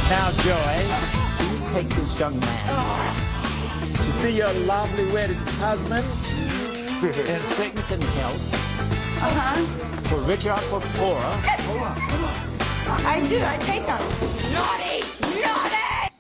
Now, Joy, do you take this young man to be your lovely wedded husband in sickness and health, for richer or for poorer? I do. I take them. Naughty! Naughty!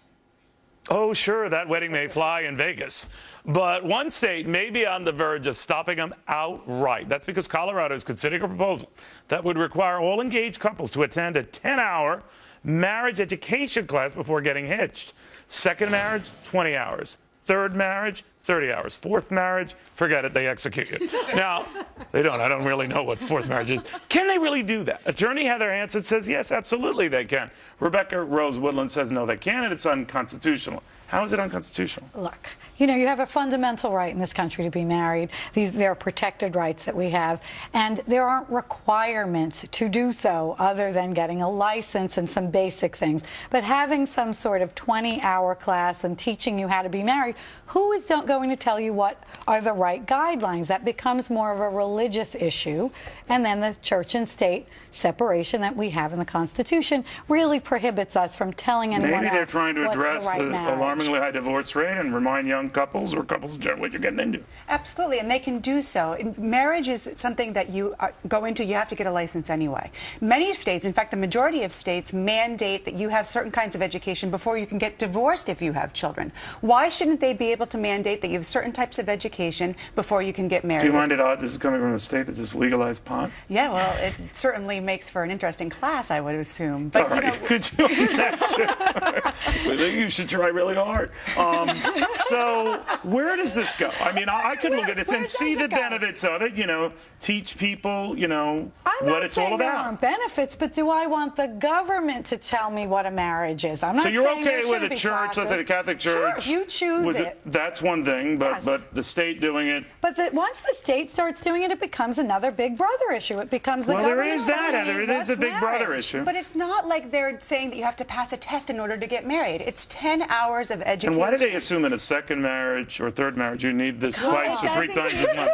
Oh, sure, that wedding may fly in Vegas. But one state may be on the verge of stopping them outright. That's because Colorado is considering a proposal that would require all engaged couples to attend a 10-hour marriage education class before getting hitched. Second marriage, 20 hours. Third marriage, 30 hours. Fourth marriage, forget it, they execute you. Now, they don't. I don't really know what fourth marriage is. Can they really do that? Attorney Heather Hansen says, yes, absolutely they can. Rebecca Rose Woodland says, no, they can't, and it's unconstitutional. How is it unconstitutional? Look, you know, you have a fundamental right in this country to be married. There are protected rights that we have, and there aren't requirements to do so other than getting a license and some basic things. But having some sort of 20-hour class and teaching you how to be married, who is going to tell you what are the right guidelines? That becomes more of a religious issue, and then the church and state separation that we have in the Constitution really prohibits us from telling anyone else. Maybe they're trying to address the alarmingly high divorce rate and remind young couples or couples in general what you're getting into. Absolutely, and they can do so. Marriage is something that you go into, you have to get a license anyway. Many states, in fact, the majority of states, mandate that you have certain kinds of education before you can get divorced if you have children. Why shouldn't they be able to mandate that you have certain types of education before you can get married? Do you find it odd this is coming from a state that just legalized pot? Yeah, well, it certainly makes for an interesting class, I would assume. But, all right, you know, could you imagine? You should try really hard. So where does this go? I mean, I could look at this and see the benefits of it, you know, teach people, you know, what it's all I'm not saying there about. aren't benefits, but do I want the government to tell me what a marriage is? I'm not So you're saying okay there with should a be church, classes. let's say the Catholic Church? Sure, if you choose it. That's one thing, but, Yes. but the state doing it. But once the state starts doing it, it becomes another big brother issue. It becomes the Well, government. there is that, telling Heather. me It is what's a big brother marriage. issue. but it's not like they're saying that you have to pass a test in order to get married. It's 10 hours of education. And why do they assume in a second marriage or third marriage you need this twice or three times as much?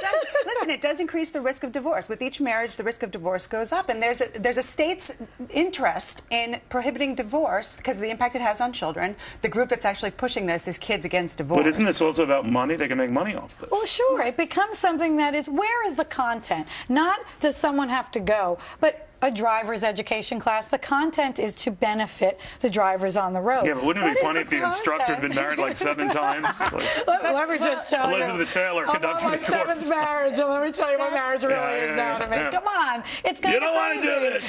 Listen, it does increase the risk of divorce. With each marriage, the risk of divorce goes up, and there's a state's interest in prohibiting divorce because of the impact it has on children. The group that's actually pushing this is Kids Against Divorce. But isn't this also about money? They can make money off this. Well, sure. It becomes something that is, where is the content? Not does someone have to go, but a driver's education class. The content is to benefit the drivers on the road. Yeah, but wouldn't it What be is funny if the instructor had been married like 7 times? It's like, Let me just tell you. Elizabeth Taylor conducting I'm on the my course. 7th marriage, and let me tell you what marriage really is now to me. yeah. Come on. It's kind you of don't want to do this.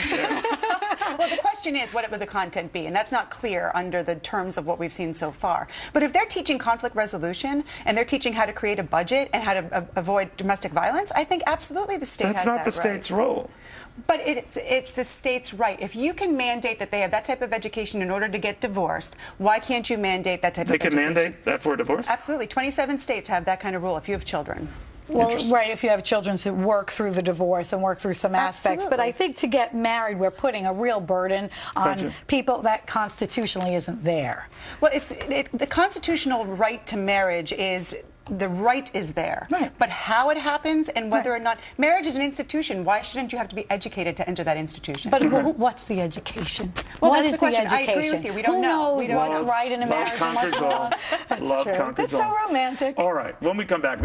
Well, the question is, what would the content be? And that's not clear under the terms of what we've seen so far. But if they're teaching conflict resolution and they're teaching how to create a budget and how to avoid domestic violence, I think absolutely the state has That's that not the state's role. But it's the state's right. If you can mandate that they have that type of education in order to get divorced, why can't you mandate that type of education? They can mandate that for a divorce? Absolutely. 27 states have that kind of rule if you have children. Well, right, if you have children to work through the divorce and work through some aspects. But Absolutely. I think to get married, we're putting a real burden on people that constitutionally isn't there. Well, the constitutional right to marriage is... The right is there, right. But how it happens and whether or not marriage is an institution, why shouldn't you have to be educated to enter that institution? But what's the education? Well, what that's is the question. education? I agree with you. We don't Who know. knows what's right in a marriage and what's wrong? That's Love true. conquers It's so all. romantic. All right, when we come back.